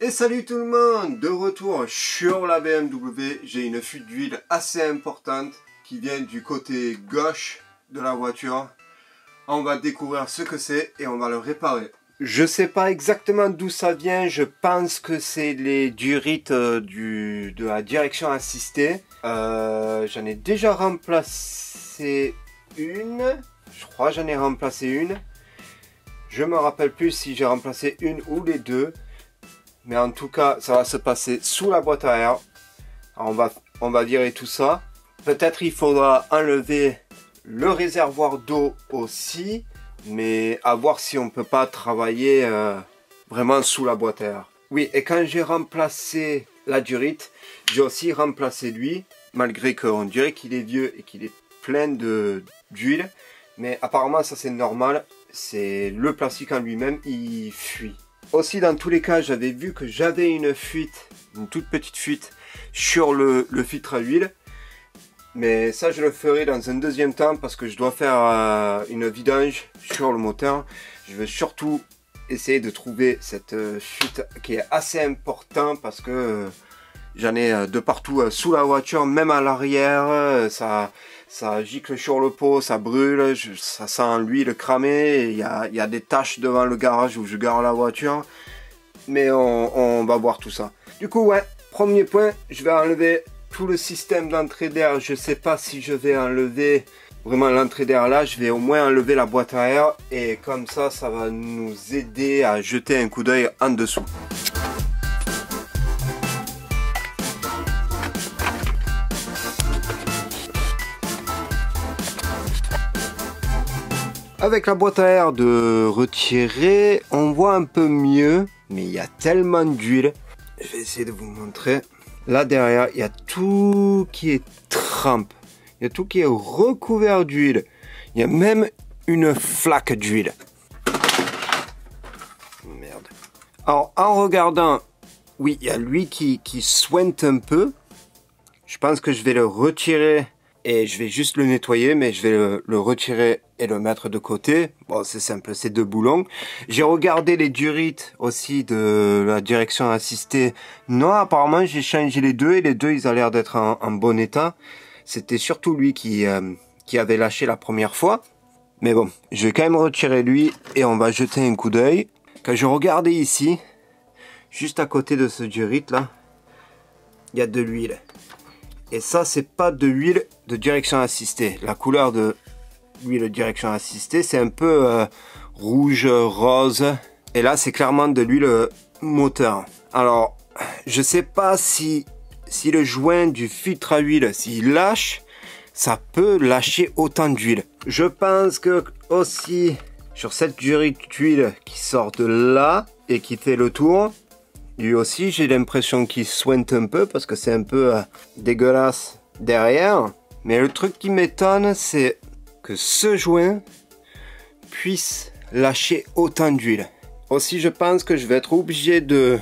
Et salut tout le monde, de retour sur la BMW. J'ai une fuite d'huile assez importante qui vient du côté gauche de la voiture. On va découvrir ce que c'est et on va le réparer. Je sais pas exactement d'où ça vient, je pense que c'est les durites de la direction assistée. J'en ai déjà remplacé une, je crois que j'en ai remplacé une. Je me rappelle plus si j'ai remplacé une ou les deux. Mais en tout cas, ça va se passer sous la boîte à air. Alors on va virer tout ça. Peut-être il faudra enlever le réservoir d'eau aussi. Mais à voir si on peut pas travailler vraiment sous la boîte à air. Oui, et quand j'ai remplacé la durite, j'ai aussi remplacé lui. Malgré qu'on dirait qu'il est vieux et qu'il est plein d'huile. Mais apparemment ça c'est normal. C'est le plastique en lui-même, il fuit. Aussi dans tous les cas, j'avais vu que j'avais une fuite, une toute petite fuite sur le filtre à huile. Mais ça je le ferai dans un deuxième temps parce que je dois faire une vidange sur le moteur. Je vais surtout essayer de trouver cette fuite qui est assez importante parce que j'en ai de partout sous la voiture, même à l'arrière. Ça gicle sur le pot, ça brûle, ça sent l'huile cramée. Il y a des taches devant le garage où je gare la voiture. Mais on va voir tout ça. Du coup, ouais, premier point, je vais enlever tout le système d'entrée d'air. Je sais pas si je vais enlever vraiment l'entrée d'air là. Je vais au moins enlever la boîte à air. Et comme ça, ça va nous aider à jeter un coup d'œil en dessous. Avec la boîte à air de retirer, on voit un peu mieux, mais il y a tellement d'huile. Je vais essayer de vous montrer. Là derrière, il y a tout qui est trempe. Il y a tout qui est recouvert d'huile. Il y a même une flaque d'huile. Merde. Alors en regardant, oui, il y a lui qui sointe un peu. Je pense que je vais le retirer. Et je vais juste le nettoyer, mais je vais le retirer et le mettre de côté. Bon, c'est simple, c'est deux boulons. J'ai regardé les durites aussi de la direction assistée. Non, apparemment, j'ai changé les deux et les deux, ils ont l'air d'être en bon état. C'était surtout lui qui avait lâché la première fois. Mais bon, je vais quand même retirer lui et on va jeter un coup d'œil. Quand je regardais ici, juste à côté de ce durite là, il y a de l'huile. Et ça, c'est pas de l'huile de direction assistée. La couleur de l'huile de direction assistée, c'est un peu rouge, rose. Et là, c'est clairement de l'huile moteur. Alors, je sais pas si le joint du filtre à huile, s'il lâche, ça peut lâcher autant d'huile. Je pense que aussi, sur cette durite d'huile qui sort de là et qui fait le tour, lui aussi, j'ai l'impression qu'il sointe un peu parce que c'est un peu dégueulasse derrière. Mais le truc qui m'étonne, c'est que ce joint puisse lâcher autant d'huile. Aussi, je pense que je vais être obligé de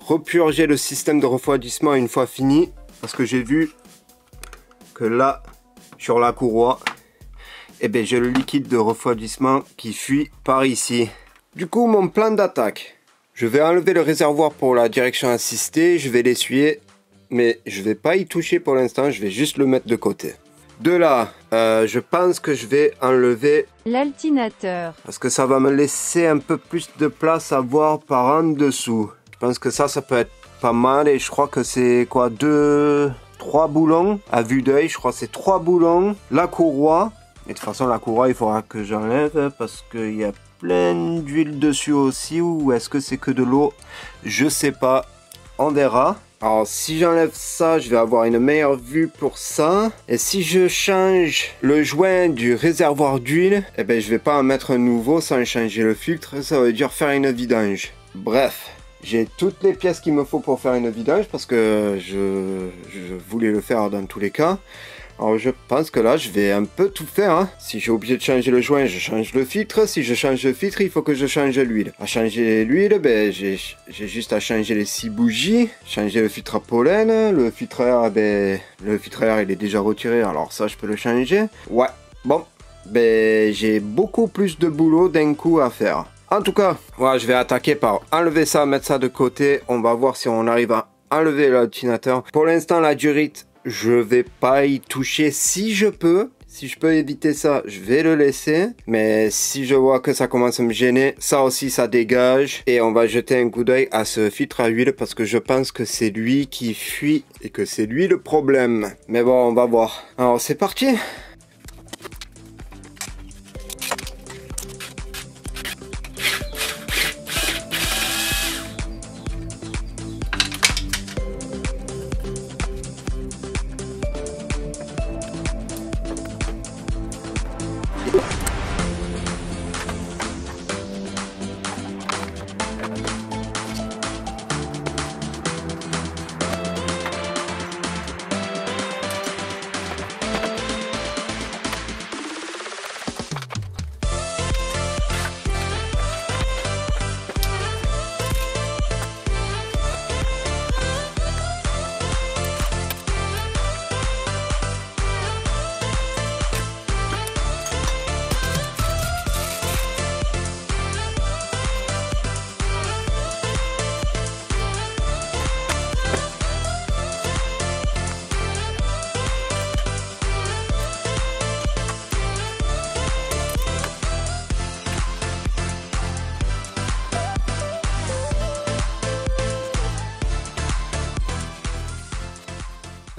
repurger le système de refroidissement une fois fini. Parce que j'ai vu que là, sur la courroie, eh bien, j'ai le liquide de refroidissement qui fuit par ici. Du coup, mon plan d'attaque. Je vais enlever le réservoir pour la direction assistée, je vais l'essuyer, mais je vais pas y toucher pour l'instant, je vais juste le mettre de côté. De là, je pense que je vais enlever l'altinateur. Parce que ça va me laisser un peu plus de place à voir par en dessous. Je pense que ça peut être pas mal et je crois que c'est quoi, 3 boulons à vue d'œil, je crois que c'est 3 boulons. La courroie, et de toute façon la courroie il faudra que j'enlève parce qu'il y a plein d'huile dessus aussi, ou est-ce que c'est que de l'eau? Je sais pas, on verra. Alors si j'enlève ça, je vais avoir une meilleure vue pour ça. Et si je change le joint du réservoir d'huile, eh ben je vais pas en mettre un nouveau sans changer le filtre, ça veut dire faire une vidange. Bref, j'ai toutes les pièces qu'il me faut pour faire une vidange parce que je voulais le faire dans tous les cas. Alors je pense que là je vais un peu tout faire, hein. Si j'ai obligé de changer le joint, je change le filtre. Si je change le filtre, il faut que je change l'huile. À changer l'huile, ben j'ai juste à changer les 6 bougies, changer le filtre à pollen. Le filtre à air, ben le filtre à air il est déjà retiré, alors ça je peux le changer. Ouais, bon, ben j'ai beaucoup plus de boulot d'un coup à faire. En tout cas, voilà, je vais attaquer par enlever ça, mettre ça de côté. On va voir si on arrive à enlever l'altinateur. Pour l'instant, la durite, je vais pas y toucher si je peux. Si je peux éviter ça, je vais le laisser. Mais si je vois que ça commence à me gêner, ça aussi, ça dégage. Et on va jeter un coup d'œil à ce filtre à huile parce que je pense que c'est lui qui fuit et que c'est lui le problème. Mais bon, on va voir. Alors, c'est parti.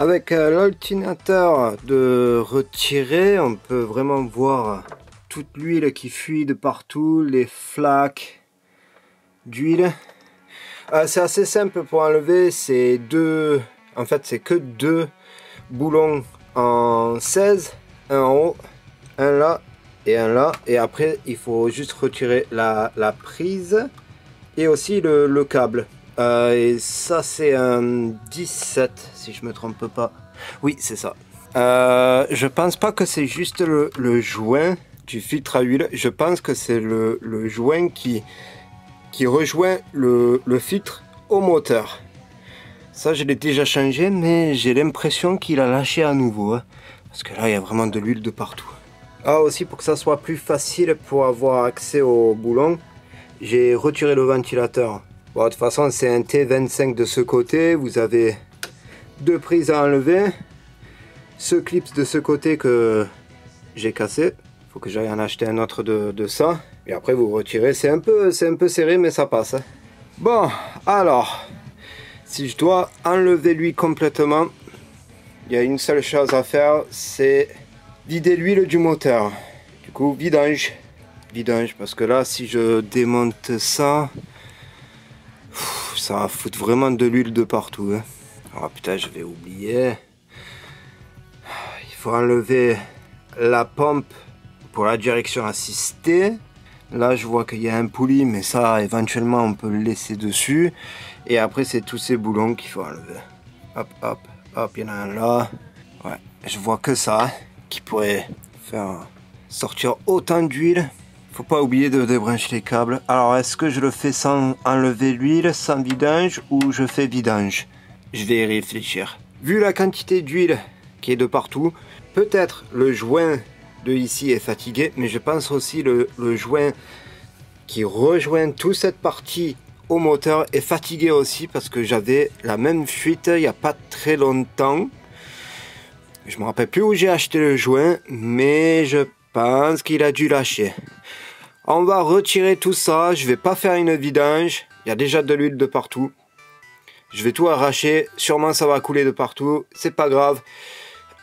Avec l'altinateur de retirer, on peut vraiment voir toute l'huile qui fuit de partout, les flaques d'huile. C'est assez simple pour enlever, c'est que deux boulons en 16, un en haut, un là et un là. Et après, il faut juste retirer la prise et aussi le câble. Et ça c'est un 17 si je me trompe pas. Oui, c'est ça. Je pense pas que c'est juste le joint du filtre à huile. Je pense que c'est le joint qui rejoint le filtre au moteur. Ça je l'ai déjà changé, mais j'ai l'impression qu'il a lâché à nouveau, hein, parce que là il y a vraiment de l'huile de partout. Ah, aussi pour que ça soit plus facile pour avoir accès au boulon, j'ai retiré le ventilateur. Bon, de toute façon, c'est un T25 de ce côté. Vous avez deux prises à enlever. Ce clip de ce côté que j'ai cassé. Il faut que j'aille en acheter un autre de ça. Et après, vous retirez. C'est un peu serré, mais ça passe. Bon, alors, si je dois enlever l'huile complètement, il y a une seule chose à faire, c'est vider l'huile du moteur. Du coup, vidange. Vidange, parce que là, si je démonte ça... ça va foutre vraiment de l'huile de partout, hein. Oh putain, je vais oublier. Il faut enlever la pompe pour la direction assistée. Là, je vois qu'il y a un poulie, mais ça, éventuellement, on peut le laisser dessus. Et après, c'est tous ces boulons qu'il faut enlever. Hop, hop, hop, il y en a un là. Ouais, je vois que ça, qui pourrait faire sortir autant d'huile. Faut pas oublier de débrancher les câbles. Alors, est-ce que je le fais sans enlever l'huile, sans vidange, ou je fais vidange? Je vais y réfléchir. Vu la quantité d'huile qui est de partout, peut-être le joint de ici est fatigué, mais je pense aussi le joint qui rejoint toute cette partie au moteur est fatigué aussi, parce que j'avais la même fuite il n'y a pas très longtemps. Je me rappelle plus où j'ai acheté le joint, mais je pense qu'il a dû lâcher. On va retirer tout ça. Je vais pas faire une vidange. Il y a déjà de l'huile de partout. Je vais tout arracher. Sûrement ça va couler de partout. C'est pas grave.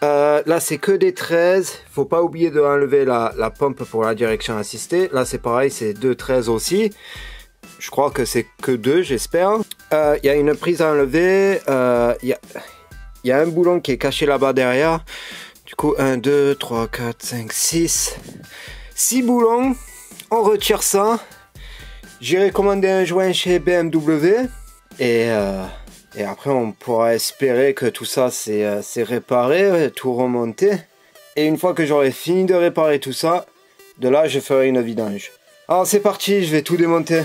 Là c'est que des 13. Faut pas oublier de enlever la pompe pour la direction assistée. Là c'est pareil, c'est 2 13 aussi. Je crois que c'est que 2, j'espère. Il y a une prise à enlever. Il y a un boulon qui est caché là-bas derrière. Du coup 1, 2, 3, 4, 5, 6. 6 boulons. On retire ça. J'irai commander un joint chez BMW. Et après on pourra espérer que tout ça c'est réparé, tout remonté. Et une fois que j'aurai fini de réparer tout ça, de là je ferai une vidange. Alors c'est parti, je vais tout démonter.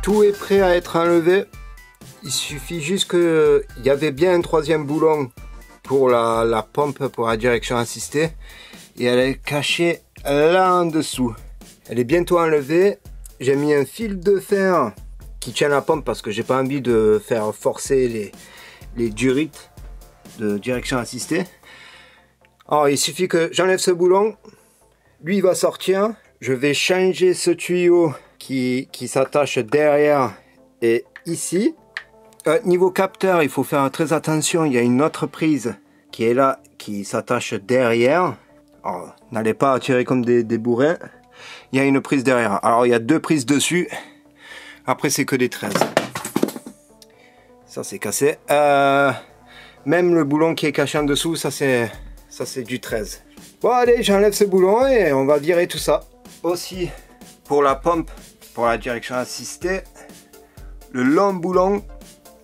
tout est prêt à être enlevé. Il suffit juste qu'il y avait bien un troisième boulon pour la pompe pour la direction assistée. Et elle est cachée là en dessous. Elle est bientôt enlevée. J'ai mis un fil de fer qui tient la pompe parce que j'ai pas envie de faire forcer les durites de direction assistée. Alors il suffit que j'enlève ce boulon. Lui il va sortir. Je vais changer ce tuyau qui s'attache derrière et ici. Niveau capteur, il faut faire très attention. Il y a une autre prise qui est là, qui s'attache derrière. Alors, n'allez pas tirer comme des bourrins. Il y a une prise derrière. Alors, il y a deux prises dessus. Après, c'est que des 13. Ça, c'est cassé. Même le boulon qui est caché en dessous, ça, c'est du 13. Bon, allez, j'enlève ce boulon et on va virer tout ça. Aussi, pour la pompe, pour la direction assistée, le long boulon,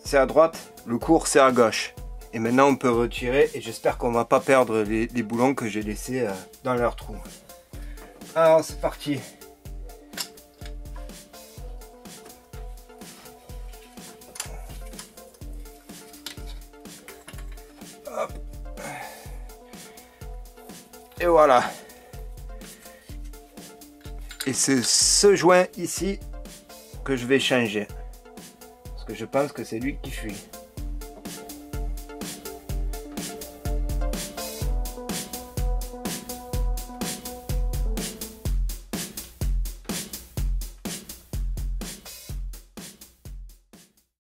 c'est à droite, le court, c'est à gauche. Et maintenant, on peut retirer et j'espère qu'on va pas perdre les boulons que j'ai laissés dans leur trou. Alors, c'est parti. Hop. Et voilà. Et c'est ce joint ici que je vais changer. Parce que je pense que c'est lui qui fuit.